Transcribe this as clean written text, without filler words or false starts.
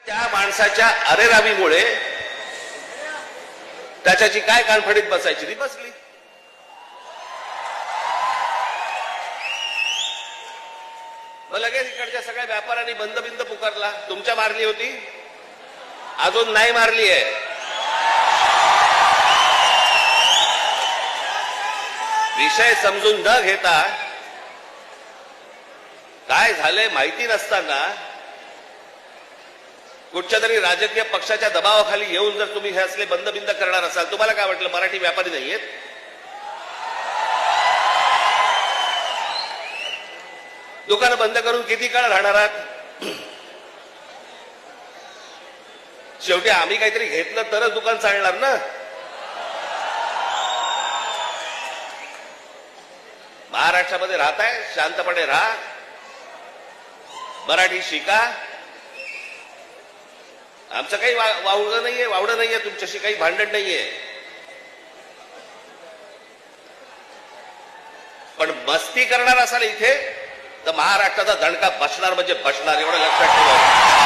त्या माणसाच्या अरेरावीमुळे त्याच्याची काय कानफडीत बसायची ती बसली. मग लगेच इकडच्या सगळ्या व्यापाऱ्यांनी बंद बिंद पुकारला. तुमच्या मारली होती, अजून नाही मारली आहे. विषय समजून न घेता काय झालंय माहिती नसताना कुठच्या तरी राजकीय पक्षाच्या दबावाखाली येऊन जर तुम्ही हे असले बंद बिंद करणार असाल, तुम्हाला काय वाटलं मराठी व्यापारी नाहीयेत? दुकानं बंद करून किती काळ राहणार आहात? शेवटी आम्ही काहीतरी घेतलं तरच दुकान चालणार ना. महाराष्ट्रामध्ये राहताय, शांतपणे राहा, मराठी शिका. आमचं काही वावडं नाहीये, तुमच्याशी काही भांडण नाहीये. पण मस्ती करणार असाल इथे तर महाराष्ट्राचा दणका बसणार म्हणजे बसणार, एवढं लक्षात ठेवा.